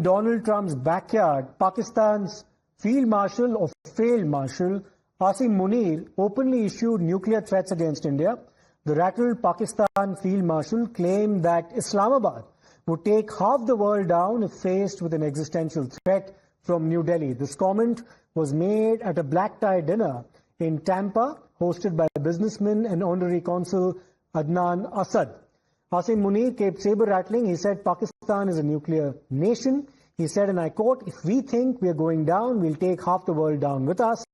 in Donald Trump's backyard, Pakistan's Field Marshal or failed Marshal Asim Munir openly issued nuclear threats against India. The rattled Pakistan Field Marshal claimed that Islamabad would take half the world down if faced with an existential threat from New Delhi. This comment was made at a black-tie dinner in Tampa, hosted by businessman and honorary consul Adnan Asad. Asim Munir kept saber-rattling. He said Pakistan is a nuclear nation. He said, and I quote, "If we think we are going down, we'll take half the world down with us."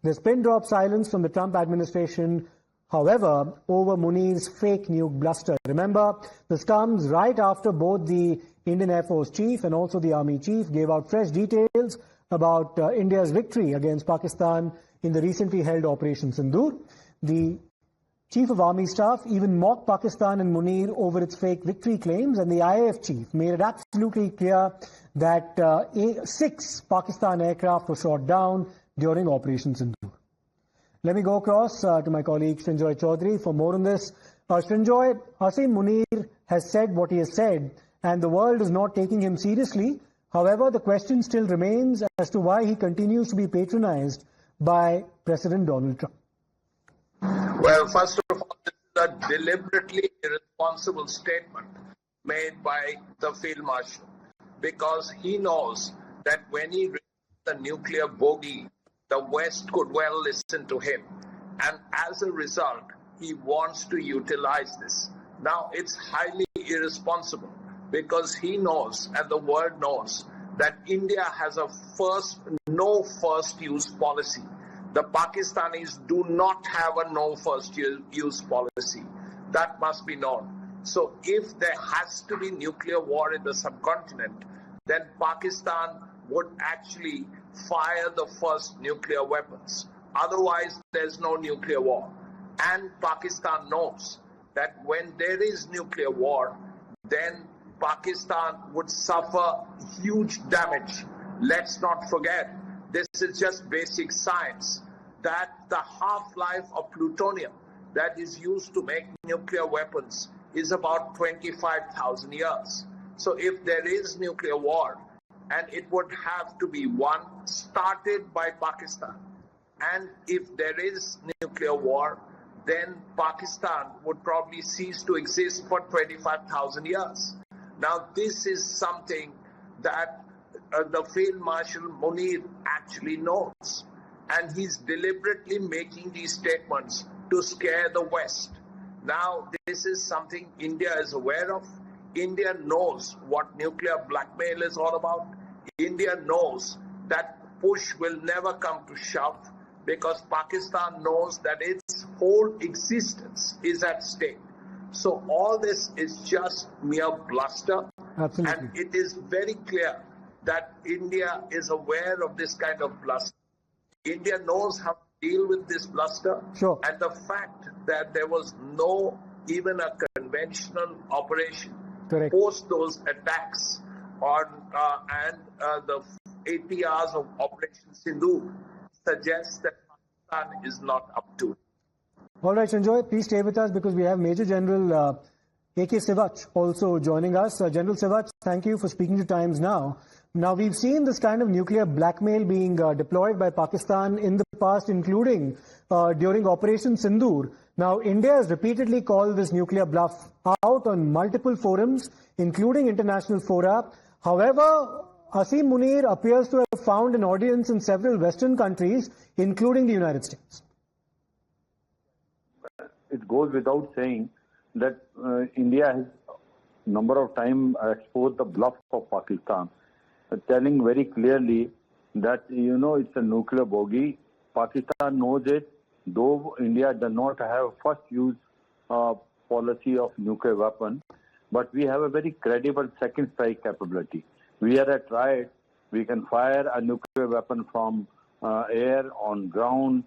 There's pin-drop silence from the Trump administration, however, over Munir's fake nuke bluster. Remember, this comes right after both the Indian Air Force chief and also the Army chief gave out fresh details about India's victory against Pakistan in the recently held Operation Sindoor. The Chief of Army Staff even mocked Pakistan and Munir over its fake victory claims, and the IAF chief made it absolutely clear that 6 Pakistan aircraft were shot down during Operation Sindoor. Let me go across to my colleague Srinjoy Chaudhary for more on this. Srinjoy, Asim Munir has said what he has said, and the world is not taking him seriously. However, the question still remains as to why he continues to be patronized by President Donald Trump. Well, first of all, this is a deliberately irresponsible statement made by the Field Marshal, because he knows that when he reached the nuclear bogey, the West could well listen to him. And as a result, he wants to utilize this. Now, it's highly irresponsible because he knows, and the world knows, that India has a no first use policy. The Pakistanis do not have a no first use policy. That must be known. So if there has to be nuclear war in the subcontinent, then Pakistan would actually fire the first nuclear weapons. Otherwise, there's no nuclear war. And Pakistan knows that when there is nuclear war, then Pakistan would suffer huge damage. Let's not forget, this is just basic science, that the half-life of plutonium that is used to make nuclear weapons is about 25,000 years. So if there is nuclear war, and it would have to be one started by Pakistan, and if there is nuclear war, then Pakistan would probably cease to exist for 25,000 years. Now, this is something that the Field Marshal Munir actually knows. And he's deliberately making these statements to scare the West. Now, this is something India is aware of. India knows what nuclear blackmail is all about. India knows that push will never come to shove because Pakistan knows that its whole existence is at stake. So all this is just mere bluster. Absolutely. And it is very clear that India is aware of this kind of bluster. India knows how to deal with this bluster. Sure. And the fact that there was no even a conventional operation Correct. post those attacks on the 80 hours of Operation Sindoor suggests that Pakistan is not up to it. All right, Sanjoy, please stay with us because we have Major General A.K. Sivach also joining us. General Sivach, thank you for speaking to Times Now. Now, we've seen this kind of nuclear blackmail being deployed by Pakistan in the past, including during Operation Sindoor. Now, India has repeatedly called this nuclear bluff out on multiple forums, including international fora. However, Asim Munir appears to have found an audience in several Western countries, including the United States. It goes without saying that India has a number of times exposed the bluff of Pakistan, telling very clearly that, it's a nuclear bogey. Pakistan knows it, though India does not have first use policy of nuclear weapon, but we have a very credible second strike capability. We are at right, we can fire a nuclear weapon from air, on ground,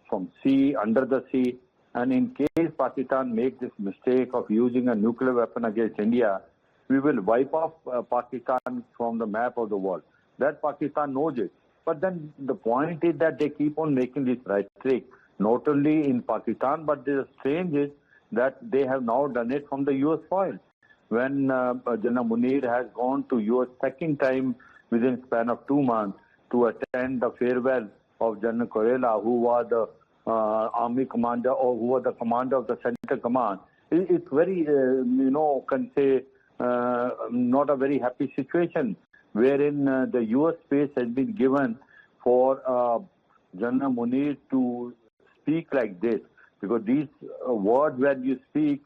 from sea, under the sea. And in case Pakistan makes this mistake of using a nuclear weapon against India, we will wipe off Pakistan from the map of the world. That Pakistan knows it. But then the point is that they keep on making this rhetoric, not only in Pakistan, but the strange is that they have now done it from the US soil. when General Munir has gone to US second time within a span of 2 months to attend the farewell of General Koirala, who was the army commander or who was the commander of the Central Command. It's very, can say, not a very happy situation, wherein the US space has been given for General Munir to speak like this, because these words when you speak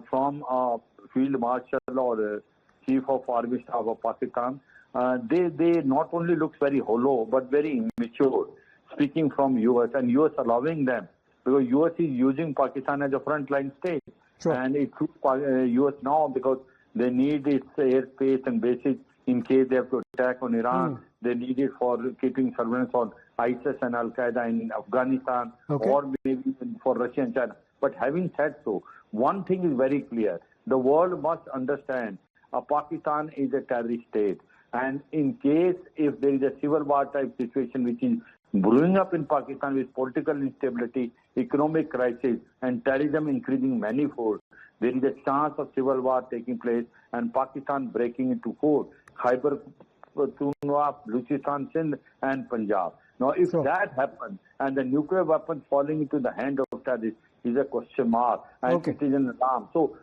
from a field marshal or a chief of army staff of Pakistan, they not only look very hollow but very immature, speaking from US and US allowing them, because US is using Pakistan as a frontline state. Sure. And it's US now because they need its airspace and bases in case they have to attack on Iran. They need it for keeping surveillance on ISIS and Al-Qaeda in Afghanistan, or maybe even for Russia and China. But having said so, one thing is very clear. The world must understand Pakistan is a terrorist state. And in case if there is a civil war type situation which is brewing up in Pakistan with political instability, economic crisis and terrorism increasing manifold, there is a chance of civil war taking place and Pakistan breaking into four: Khyber Pakhtunkhwa, Balochistan, Sindh and Punjab. Now if that happens and the nuclear weapons falling into the hand of terrorists is a question mark and it is an alarm. So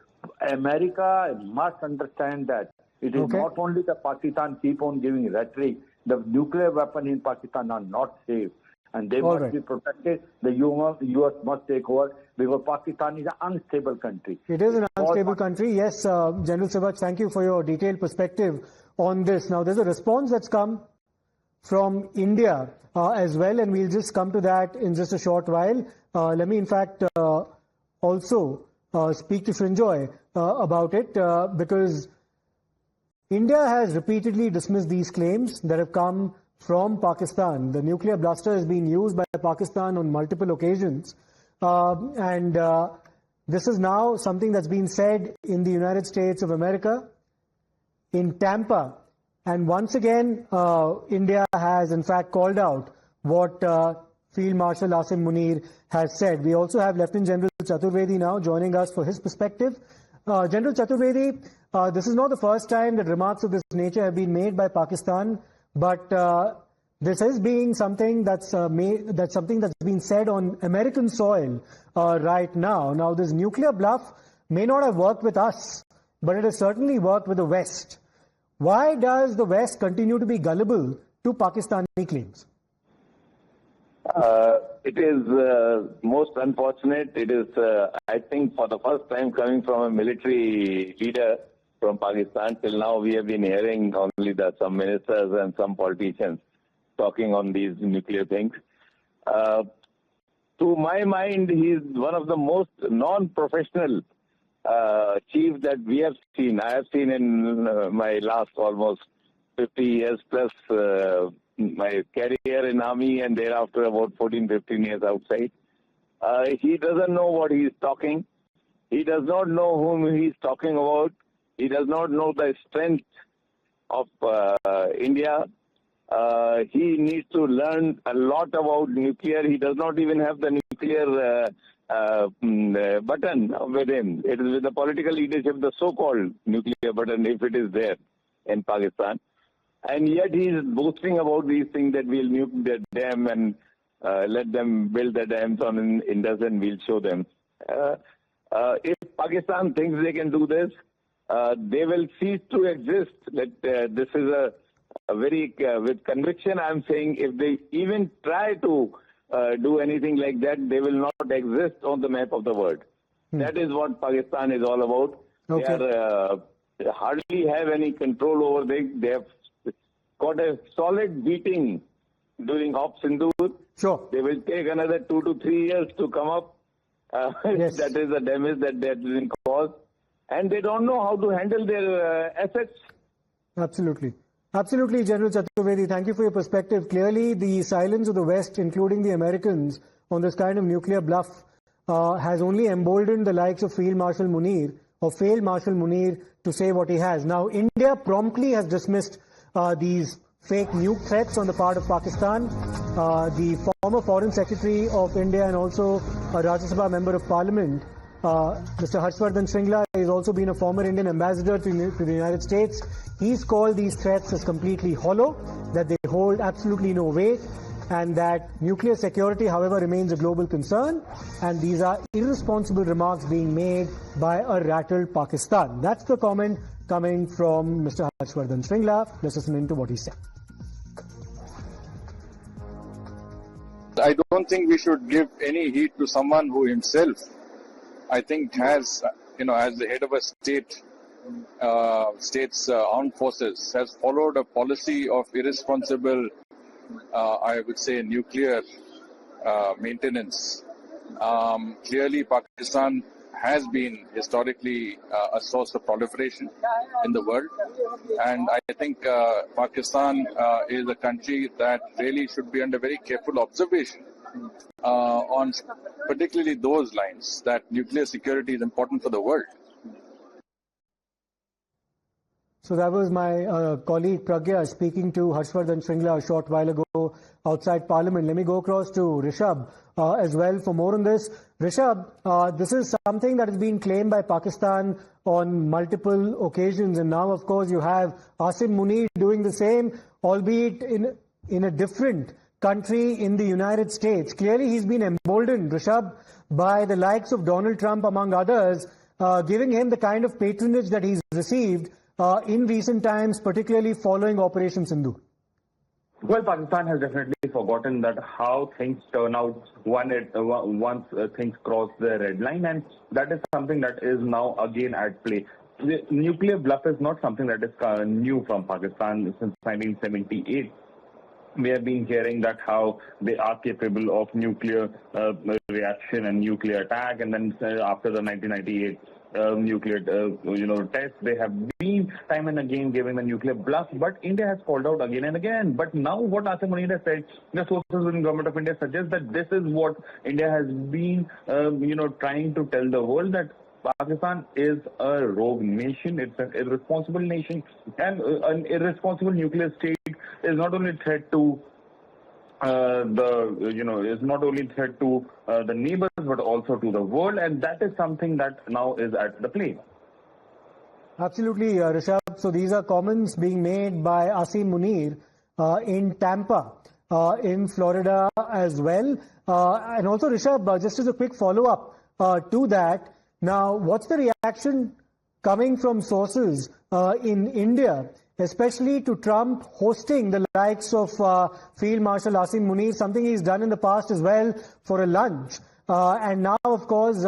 America must understand that it is not only the Pakistan keep on giving rhetoric, the nuclear weapons in Pakistan are not safe and they must be protected. The US must take over because Pakistan is an unstable country. It is an unstable country. Yes, General Siraj, thank you for your detailed perspective on this. Now, there's a response that's come from India as well, and we'll just come to that in just a short while. Let me, in fact, also speak to Srinjoy about it because India has repeatedly dismissed these claims that have come from Pakistan. The nuclear blaster has been used by Pakistan on multiple occasions. And this is now something that's been said in the United States of America, in Tampa. And once again, India has in fact called out what Field Marshal Asim Munir has said. We also have Lieutenant General Chaturvedi now joining us for his perspective. General Chaturvedi, this is not the first time that remarks of this nature have been made by Pakistan, but this is being something that's been said on American soil right now. Now, this nuclear bluff may not have worked with us, but it has certainly worked with the West. Why does the West continue to be gullible to Pakistani claims? It is most unfortunate. It is, I think, for the first time coming from a military leader from Pakistan. Till now, we have been hearing only some ministers and some politicians talking on these nuclear things. To my mind, he is one of the most non-professional chiefs that we have seen. I have seen in my last almost 50 years plus my career in Army and thereafter about 14, 15 years outside. He doesn't know what he is talking. He does not know whom he is talking about. He does not know the strength of India. He needs to learn a lot about nuclear. He does not even have the nuclear button with him. It is with the political leadership, the so-called nuclear button, if it is there in Pakistan. And yet he is boasting about these things that we'll nuke the dam and let them build the dams on Indus and we'll show them. If Pakistan thinks they can do this, they will cease to exist. This is a very, with conviction I'm saying, if they even try to do anything like that, they will not exist on the map of the world. That is what Pakistan is all about. They hardly have any control over them. They have got a solid beating during Op Sindoor. Sure. They will take another 2 to 3 years to come up. That is the damage that they have been caused. And they don't know how to handle their assets. Absolutely. Absolutely, General Chaturvedi. Thank you for your perspective. Clearly, the silence of the West, including the Americans, on this kind of nuclear bluff has only emboldened the likes of Field Marshal Munir or Failed Marshal Munir to say what he has. Now, India promptly has dismissed these fake nuke threats on the part of Pakistan. The former Foreign Secretary of India and also a Rajya Sabha Member of Parliament, Mr. Harshvardhan Shringla has also been a former Indian ambassador to the United States. He's called these threats as completely hollow, that they hold absolutely no weight, and that nuclear security, however, remains a global concern. And these are irresponsible remarks being made by a rattled Pakistan. That's the comment coming from Mr. Harshvardhan Shringla. Let's listen into what he said. I don't think we should give any heed to someone who himself, I think, has, as the head of a state's armed forces, has followed a policy of irresponsible, I would say, nuclear maintenance. Clearly, Pakistan has been historically a source of proliferation in the world. And I think Pakistan is a country that really should be under very careful observation on particularly those lines, that nuclear security is important for the world. So that was my colleague Pragya speaking to Harshvardhan Shringla a short while ago outside Parliament. Let me go across to Rishabh as well for more on this. Rishabh, this is something that has been claimed by Pakistan on multiple occasions, and now, of course, you have Asim Munir doing the same, albeit in a different country in the United States. Clearly, he's been emboldened, Rishabh, by the likes of Donald Trump, among others, giving him the kind of patronage that he's received in recent times, particularly following Operation Sindoor. Well, Pakistan has definitely forgotten that how things turn out once things cross the red line, and that is something that is now again at play. The nuclear bluff is not something that is new from Pakistan since 1978. We have been hearing that how they are capable of nuclear reaction and nuclear attack, and then after the 1998 nuclear tests, they have been time and again giving the nuclear bluff, but India has called out again and again. But now what Asim Munir has said, the sources within government of India suggest that this is what India has been trying to tell the world, that Pakistan is a rogue nation, it's an irresponsible nation, and an irresponsible nuclear state is not only a threat to is not only a threat to the neighbors but also to the world, and that is something that now is at the play. Absolutely, Rishabh. So these are comments being made by Asim Munir in Tampa, in Florida as well. And also, Rishabh, just as a quick follow-up to that, now, what's the reaction coming from sources in India, especially to Trump hosting the likes of Field Marshal Asim Munir, something he's done in the past as well, for a lunch. And now, of course,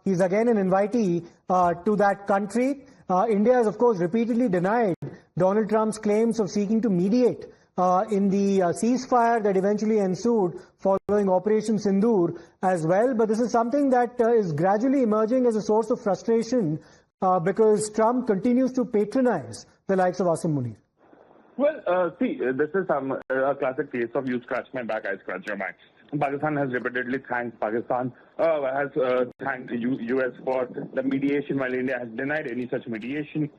he's again an invitee to that country. India has, of course, repeatedly denied Donald Trump's claims of seeking to mediate in the ceasefire that eventually ensued following Operation Sindoor as well. But this is something that is gradually emerging as a source of frustration because Trump continues to patronize the likes of Asim Munir. Well, see, this is a classic case of you scratch my back, I scratch your back. Pakistan has repeatedly thanked thanked US for the mediation, while India has denied any such mediation.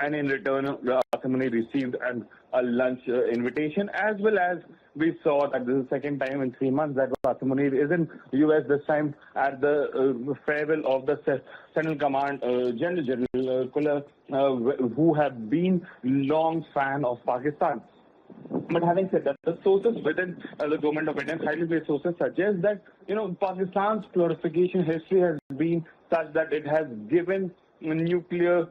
And in return, Asim Munir received a lunch invitation, as well as we saw that this is the second time in 3 months that Asim Munir is in US, this time at the farewell of the Central Command General Kulla, who have been long fan of Pakistan. But having said that, the sources within the government of India, highly based sources, suggest that Pakistan's glorification history has been such that it has given nuclear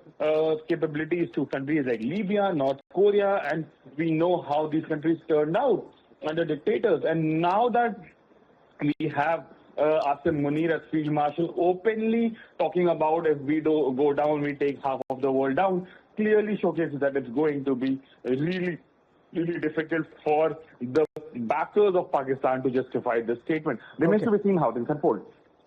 capabilities to countries like Libya, North Korea, and we know how these countries turned out under dictators. And now that we have Asim Munir as Field Marshal openly talking about if we go down, we take half of the world down, clearly showcases that it's going to be really difficult for the backers of Pakistan to justify this statement. Remains to be seen how things unfold.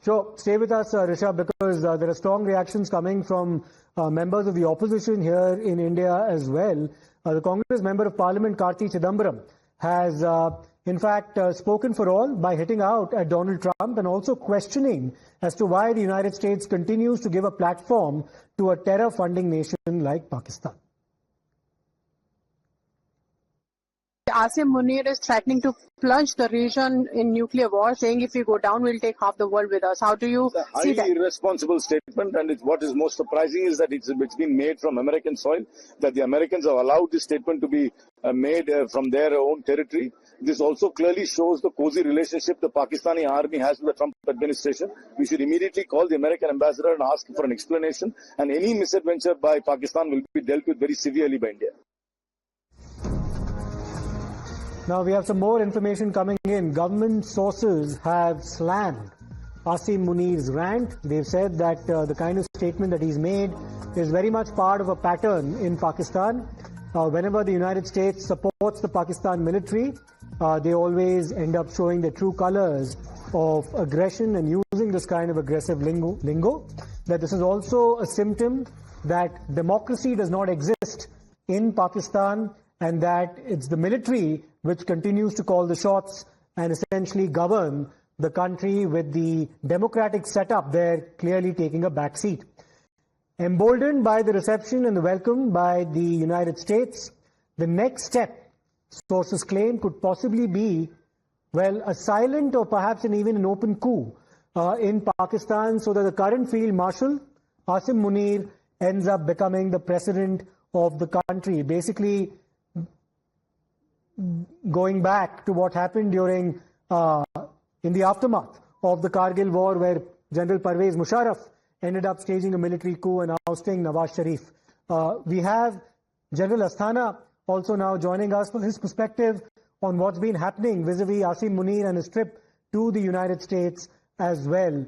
Sure. Stay with us, Rishabh, because there are strong reactions coming from members of the opposition here in India as well. The Congress Member of Parliament, Karti Chidambaram, has in fact spoken for all by hitting out at Donald Trump and also questioning as to why the United States continues to give a platform to a terror-funding nation like Pakistan. Asim Munir is threatening to plunge the region in nuclear war, saying if we go down, we'll take half the world with us. How do you see that? Highly irresponsible statement, and what is most surprising is that it's been made from American soil, that the Americans have allowed this statement to be made from their own territory. This also clearly shows the cozy relationship the Pakistani army has with the Trump administration. We should immediately call the American ambassador and ask for an explanation, and any misadventure by Pakistan will be dealt with very severely by India. Now we have some more information coming in. Government sources have slammed Asim Munir's rant. They've said that the kind of statement that he's made is very much part of a pattern in Pakistan. Whenever the United States supports the Pakistan military, they always end up showing the true colors of aggression and using this kind of aggressive lingo. That this is also a symptom that democracy does not exist in Pakistan, and that it's the military which continues to call the shots and essentially govern the country, with the democratic setup there clearly taking a back seat. Emboldened by the reception and the welcome by the United States, the next step, sources claim, could possibly be, well, a silent or perhaps even an open coup in Pakistan, so that the current Field Marshal, Asim Munir, ends up becoming the president of the country. Basically, going back to what happened during, in the aftermath of the Kargil war, where General Pervez Musharraf ended up staging a military coup and ousting Nawaz Sharif. We have General Asthana also now joining us for his perspective on what's been happening vis-a-vis Asim Munir and his trip to the United States as well.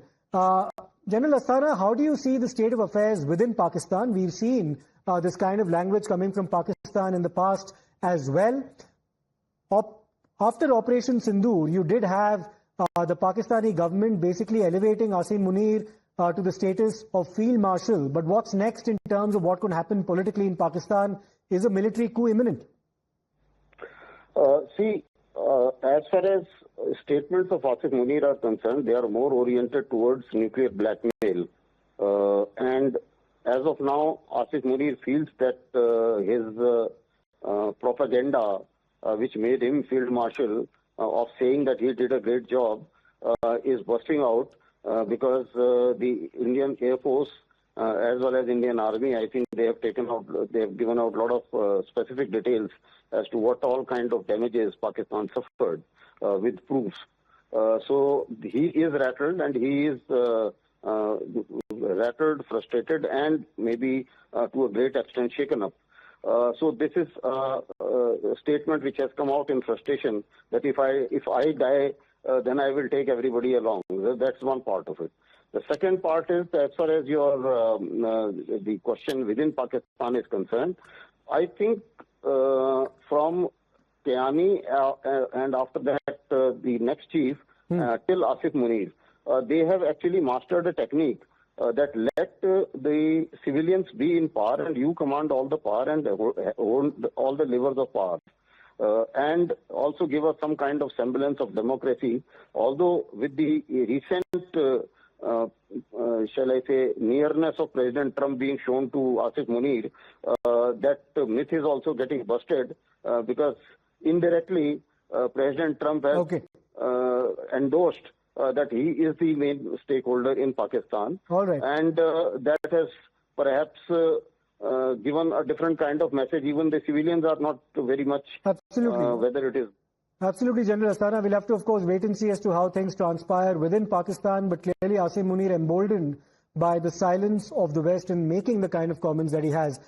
General Asthana, how do you see the state of affairs within Pakistan? We've seen this kind of language coming from Pakistan in the past as well. After Operation Sindoor, you did have the Pakistani government basically elevating Asim Munir to the status of Field Marshal. But what's next in terms of what could happen politically in Pakistan? Is a military coup imminent? As far as statements of Asim Munir are concerned, they are more oriented towards nuclear blackmail. And as of now, Asim Munir feels that his propaganda, which made him Field Marshal, of saying that he did a great job, is busting out because the Indian Air Force as well as Indian Army, I think they have given out a lot of specific details as to what all kind of damages Pakistan suffered with proofs. So he is rattled, and he is rattled, frustrated, and maybe to a great extent shaken up. So this is a statement which has come out in frustration, that if I die, then I will take everybody along. That's one part of it. The second part is, as far as your the question within Pakistan is concerned, I think from Kiani and after that the next chief till Asif Munir, they have actually mastered a technique that let the civilians be in power and you command all the power and hold all the levers of power. And also give us some kind of semblance of democracy, although with the recent shall I say, nearness of President Trump being shown to Asif Munir, that myth is also getting busted because indirectly President Trump has endorsed that he is the main stakeholder in Pakistan. All right. And that has perhaps given a different kind of message. Even the civilians are not very much whether it is. Absolutely, General Asthana. We'll have to, of course, wait and see as to how things transpire within Pakistan. But clearly, Asim Munir emboldened by the silence of the West in making the kind of comments that he has.